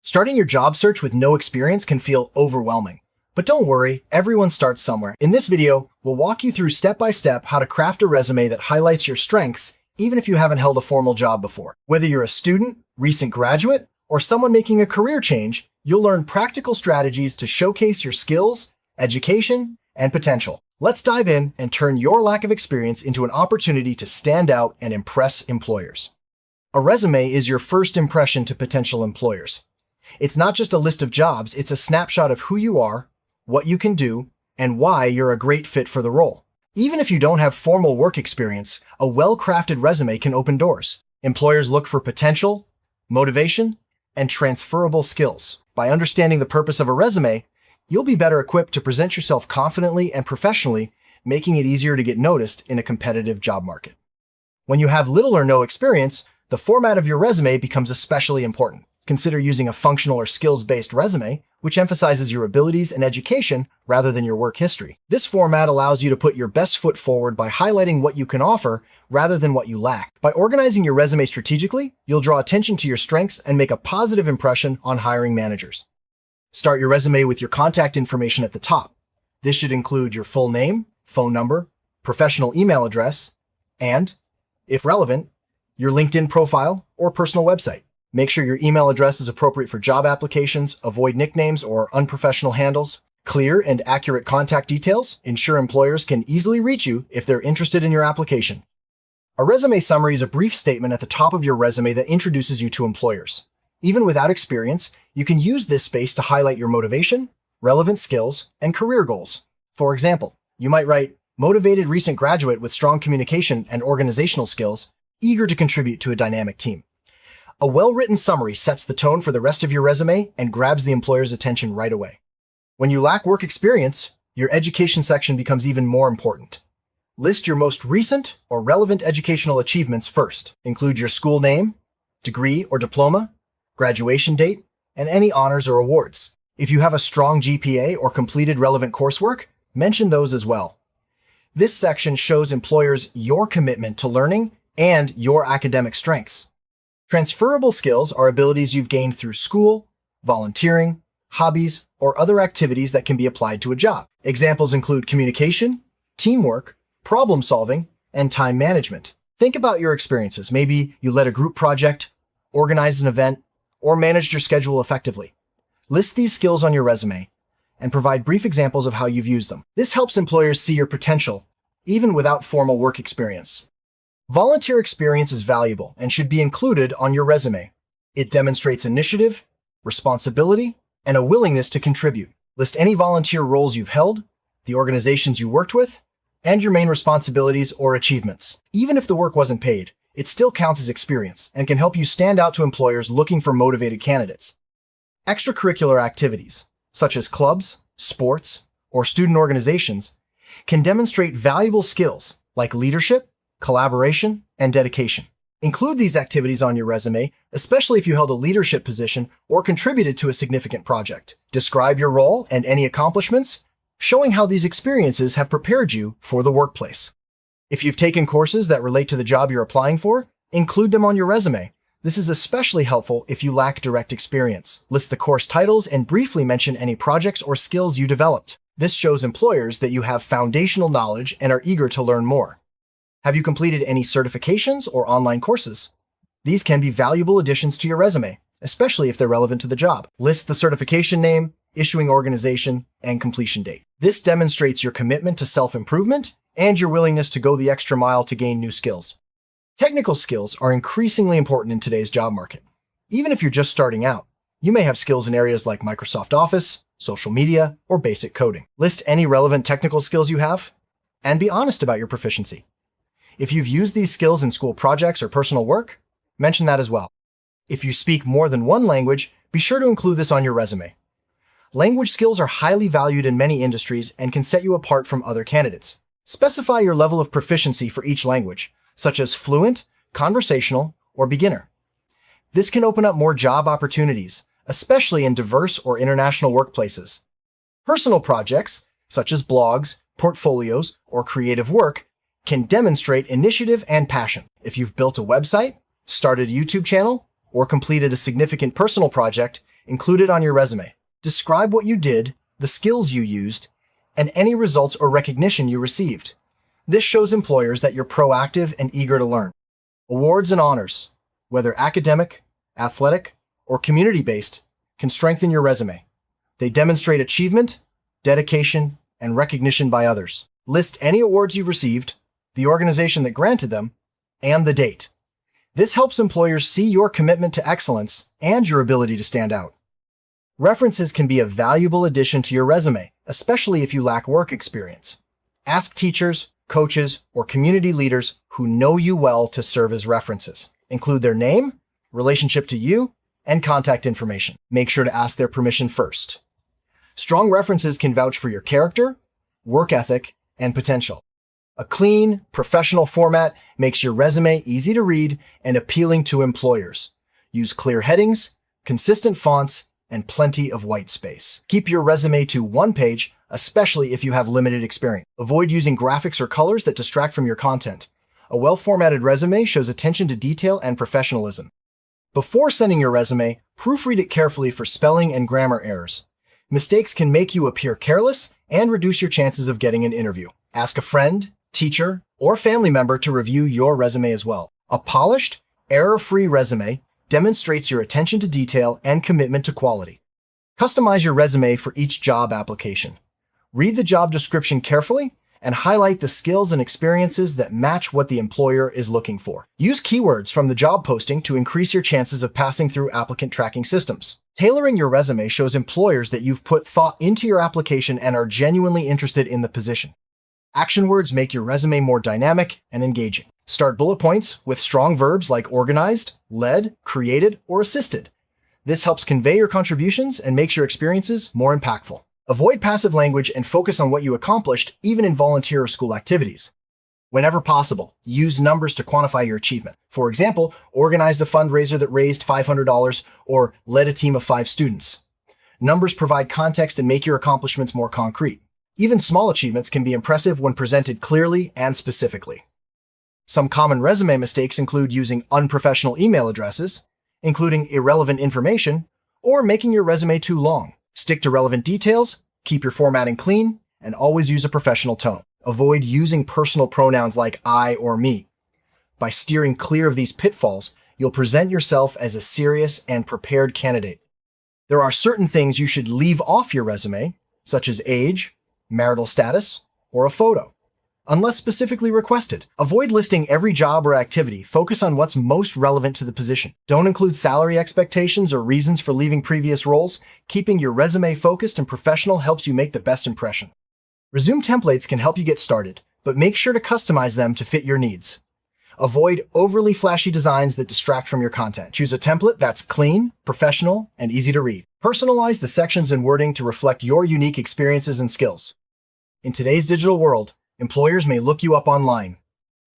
Starting your job search with no experience can feel overwhelming. But don't worry, everyone starts somewhere. In this video, we'll walk you through step-by-step how to craft a resume that highlights your strengths, even if you haven't held a formal job before. Whether you're a student, recent graduate, or someone making a career change, you'll learn practical strategies to showcase your skills, education, and potential. Let's dive in and turn your lack of experience into an opportunity to stand out and impress employers. A resume is your first impression to potential employers. It's not just a list of jobs, it's a snapshot of who you are, what you can do, and why you're a great fit for the role. Even if you don't have formal work experience, a well-crafted resume can open doors. Employers look for potential, motivation, and transferable skills. By understanding the purpose of a resume, you'll be better equipped to present yourself confidently and professionally, making it easier to get noticed in a competitive job market. When you have little or no experience, the format of your resume becomes especially important. Consider using a functional or skills-based resume, which emphasizes your abilities and education rather than your work history. This format allows you to put your best foot forward by highlighting what you can offer rather than what you lack. By organizing your resume strategically, you'll draw attention to your strengths and make a positive impression on hiring managers. Start your resume with your contact information at the top. This should include your full name, phone number, professional email address, and, if relevant, your LinkedIn profile or personal website. Make sure your email address is appropriate for job applications, avoid nicknames or unprofessional handles. Clear and accurate contact details ensure employers can easily reach you if they're interested in your application. A resume summary is a brief statement at the top of your resume that introduces you to employers. Even without experience, you can use this space to highlight your motivation, relevant skills, and career goals. For example, you might write, motivated recent graduate with strong communication and organizational skills, eager to contribute to a dynamic team. A well-written summary sets the tone for the rest of your resume and grabs the employer's attention right away. When you lack work experience, your education section becomes even more important. List your most recent or relevant educational achievements first. Include your school name, degree or diploma, graduation date, and any honors or awards. If you have a strong GPA or completed relevant coursework, mention those as well. This section shows employers your commitment to learning and your academic strengths. Transferable skills are abilities you've gained through school, volunteering, hobbies, or other activities that can be applied to a job. Examples include communication, teamwork, problem solving, and time management. Think about your experiences. Maybe you led a group project, organized an event, or managed your schedule effectively. List these skills on your resume and provide brief examples of how you've used them. This helps employers see your potential, even without formal work experience. Volunteer experience is valuable and should be included on your resume. It demonstrates initiative, responsibility, and a willingness to contribute. List any volunteer roles you've held, the organizations you worked with, and your main responsibilities or achievements. Even if the work wasn't paid, it still counts as experience and can help you stand out to employers looking for motivated candidates. Extracurricular activities, such as clubs, sports, or student organizations, can demonstrate valuable skills like leadership, collaboration, and dedication. Include these activities on your resume, especially if you held a leadership position or contributed to a significant project. Describe your role and any accomplishments, showing how these experiences have prepared you for the workplace. If you've taken courses that relate to the job you're applying for, include them on your resume. This is especially helpful if you lack direct experience. List the course titles and briefly mention any projects or skills you developed. This shows employers that you have foundational knowledge and are eager to learn more. Have you completed any certifications or online courses? These can be valuable additions to your resume, especially if they're relevant to the job. List the certification name, issuing organization, and completion date. This demonstrates your commitment to self-improvement and your willingness to go the extra mile to gain new skills. Technical skills are increasingly important in today's job market. Even if you're just starting out, you may have skills in areas like Microsoft Office, social media, or basic coding. List any relevant technical skills you have, and be honest about your proficiency. If you've used these skills in school projects or personal work, mention that as well. If you speak more than one language, be sure to include this on your resume. Language skills are highly valued in many industries and can set you apart from other candidates. Specify your level of proficiency for each language, such as fluent, conversational, or beginner. This can open up more job opportunities, especially in diverse or international workplaces. Personal projects, such as blogs, portfolios, or creative work, can demonstrate initiative and passion. If you've built a website, started a YouTube channel, or completed a significant personal project, include it on your resume. Describe what you did, the skills you used, and any results or recognition you received. This shows employers that you're proactive and eager to learn. Awards and honors, whether academic, athletic, or community-based, can strengthen your resume. They demonstrate achievement, dedication, and recognition by others. List any awards you've received, the organization that granted them, and the date. This helps employers see your commitment to excellence and your ability to stand out. References can be a valuable addition to your resume, especially if you lack work experience. Ask teachers, coaches, or community leaders who know you well to serve as references. Include their name, relationship to you, and contact information. Make sure to ask their permission first. Strong references can vouch for your character, work ethic, and potential. A clean, professional format makes your resume easy to read and appealing to employers. Use clear headings, consistent fonts, and plenty of white space. Keep your resume to one page, especially if you have limited experience. Avoid using graphics or colors that distract from your content. A well-formatted resume shows attention to detail and professionalism. Before sending your resume, proofread it carefully for spelling and grammar errors. Mistakes can make you appear careless and reduce your chances of getting an interview. Ask a friend, teacher, or family member to review your resume as well. A polished, error-free resume demonstrates your attention to detail and commitment to quality. Customize your resume for each job application. Read the job description carefully and highlight the skills and experiences that match what the employer is looking for. Use keywords from the job posting to increase your chances of passing through applicant tracking systems. Tailoring your resume shows employers that you've put thought into your application and are genuinely interested in the position. Action words make your resume more dynamic and engaging. Start bullet points with strong verbs like organized, led, created, or assisted. This helps convey your contributions and makes your experiences more impactful. Avoid passive language and focus on what you accomplished, even in volunteer or school activities. Whenever possible, use numbers to quantify your achievement. For example, organized a fundraiser that raised $500 or led a team of 5 students. Numbers provide context and make your accomplishments more concrete. Even small achievements can be impressive when presented clearly and specifically. Some common resume mistakes include using unprofessional email addresses, including irrelevant information, or making your resume too long. Stick to relevant details, keep your formatting clean, and always use a professional tone. Avoid using personal pronouns like I or me. By steering clear of these pitfalls, you'll present yourself as a serious and prepared candidate. There are certain things you should leave off your resume, such as age, marital status, or a photo. Unless specifically requested, avoid listing every job or activity. Focus on what's most relevant to the position. Don't include salary expectations or reasons for leaving previous roles. Keeping your resume focused and professional helps you make the best impression. Resume templates can help you get started, but make sure to customize them to fit your needs. Avoid overly flashy designs that distract from your content. Choose a template that's clean, professional, and easy to read. Personalize the sections and wording to reflect your unique experiences and skills. In today's digital world, employers may look you up online.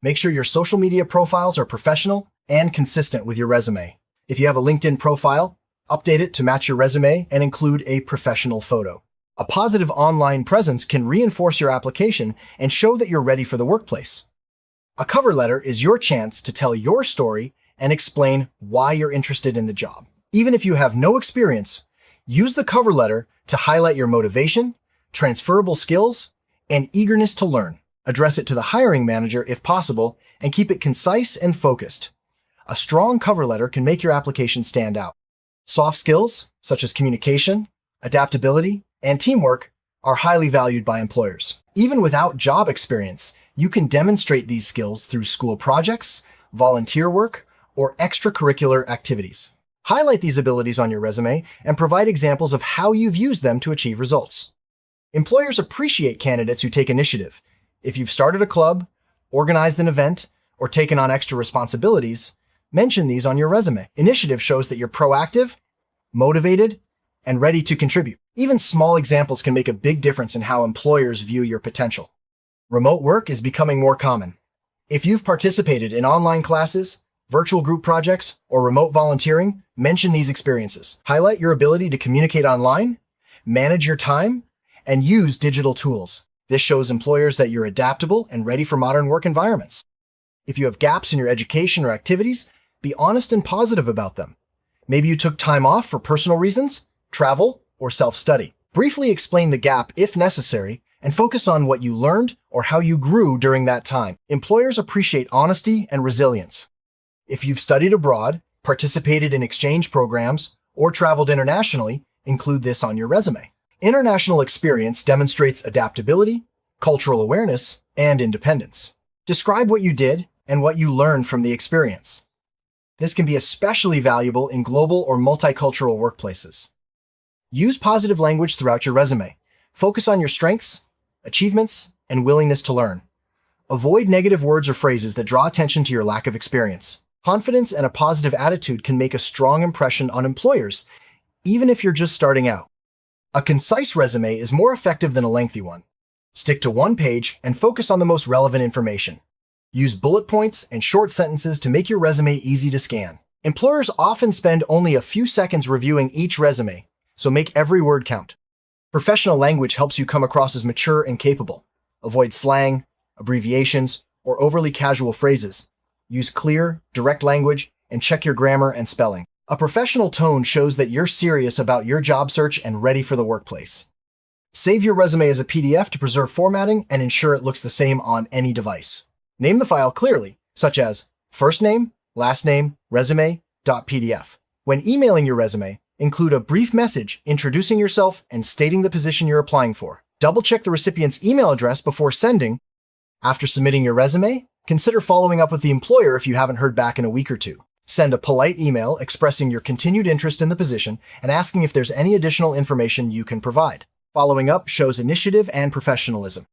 Make sure your social media profiles are professional and consistent with your resume. If you have a LinkedIn profile, update it to match your resume and include a professional photo. A positive online presence can reinforce your application and show that you're ready for the workplace. A cover letter is your chance to tell your story and explain why you're interested in the job. Even if you have no experience, use the cover letter to highlight your motivation, transferable skills, and eagerness to learn. Address it to the hiring manager if possible, and keep it concise and focused. A strong cover letter can make your application stand out. Soft skills, such as communication, adaptability, and teamwork, are highly valued by employers. Even without job experience, you can demonstrate these skills through school projects, volunteer work, or extracurricular activities. Highlight these abilities on your resume and provide examples of how you've used them to achieve results. Employers appreciate candidates who take initiative. If you've started a club, organized an event, or taken on extra responsibilities, mention these on your resume. Initiative shows that you're proactive, motivated, and ready to contribute. Even small examples can make a big difference in how employers view your potential. Remote work is becoming more common. If you've participated in online classes, virtual group projects, or remote volunteering, mention these experiences. Highlight your ability to communicate online, manage your time, and use digital tools. This shows employers that you're adaptable and ready for modern work environments. If you have gaps in your education or activities, be honest and positive about them. Maybe you took time off for personal reasons, travel, or self-study. Briefly explain the gap if necessary, and focus on what you learned or how you grew during that time. Employers appreciate honesty and resilience. If you've studied abroad, participated in exchange programs, or traveled internationally, include this on your resume. International experience demonstrates adaptability, cultural awareness, and independence. Describe what you did and what you learned from the experience. This can be especially valuable in global or multicultural workplaces. Use positive language throughout your resume. Focus on your strengths, achievements, and willingness to learn. Avoid negative words or phrases that draw attention to your lack of experience. Confidence and a positive attitude can make a strong impression on employers, even if you're just starting out. A concise resume is more effective than a lengthy one. Stick to one page and focus on the most relevant information. Use bullet points and short sentences to make your resume easy to scan. Employers often spend only a few seconds reviewing each resume, so make every word count. Professional language helps you come across as mature and capable. Avoid slang, abbreviations, or overly casual phrases. Use clear, direct language, and check your grammar and spelling. A professional tone shows that you're serious about your job search and ready for the workplace. Save your resume as a PDF to preserve formatting and ensure it looks the same on any device. Name the file clearly, such as first name, last name, resume.pdf. When emailing your resume, include a brief message introducing yourself and stating the position you're applying for. Double-check the recipient's email address before sending. After submitting your resume, consider following up with the employer if you haven't heard back in a week or two. Send a polite email expressing your continued interest in the position and asking if there's any additional information you can provide. Following up shows initiative and professionalism.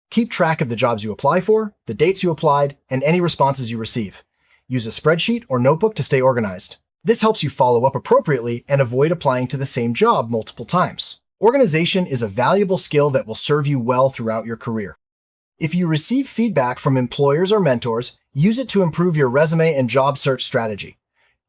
Keep track of the jobs you apply for, the dates you applied, and any responses you receive. Use a spreadsheet or notebook to stay organized. This helps you follow up appropriately and avoid applying to the same job multiple times. Organization is a valuable skill that will serve you well throughout your career. If you receive feedback from employers or mentors, use it to improve your resume and job search strategy.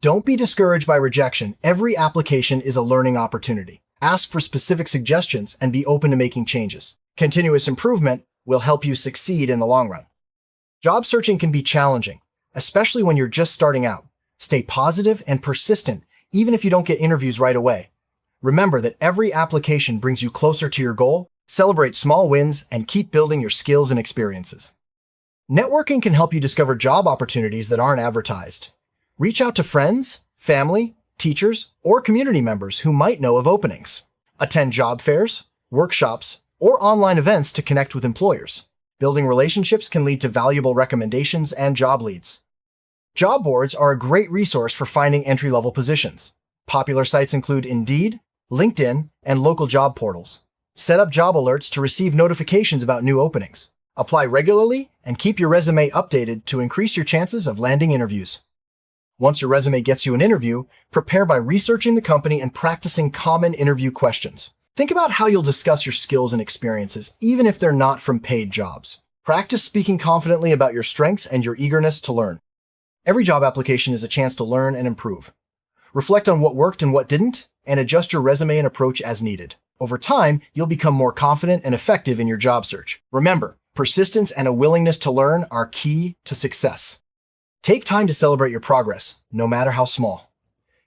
Don't be discouraged by rejection. Every application is a learning opportunity. Ask for specific suggestions and be open to making changes. Continuous improvement will help you succeed in the long run. Job searching can be challenging, especially when you're just starting out. Stay positive and persistent, even if you don't get interviews right away. Remember that every application brings you closer to your goal. Celebrate small wins and keep building your skills and experiences. Networking can help you discover job opportunities that aren't advertised. Reach out to friends, family, teachers, or community members who might know of openings. Attend job fairs, workshops, or online events to connect with employers. Building relationships can lead to valuable recommendations and job leads. Job boards are a great resource for finding entry-level positions. Popular sites include Indeed, LinkedIn, and local job portals. Set up job alerts to receive notifications about new openings. Apply regularly and keep your resume updated to increase your chances of landing interviews. Once your resume gets you an interview, prepare by researching the company and practicing common interview questions. Think about how you'll discuss your skills and experiences, even if they're not from paid jobs. Practice speaking confidently about your strengths and your eagerness to learn. Every job application is a chance to learn and improve. Reflect on what worked and what didn't, and adjust your resume and approach as needed. Over time, you'll become more confident and effective in your job search. Remember, persistence and a willingness to learn are key to success. Take time to celebrate your progress, no matter how small.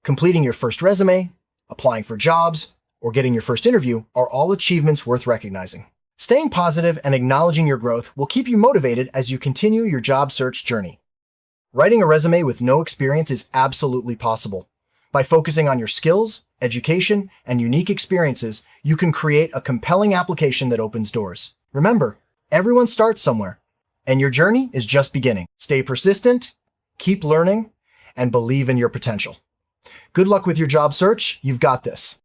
Completing your first resume, applying for jobs, or getting your first interview are all achievements worth recognizing. Staying positive and acknowledging your growth will keep you motivated as you continue your job search journey. Writing a resume with no experience is absolutely possible. By focusing on your skills, education, and unique experiences, you can create a compelling application that opens doors. Remember, everyone starts somewhere, and your journey is just beginning. Stay persistent, keep learning, and believe in your potential. Good luck with your job search. You've got this.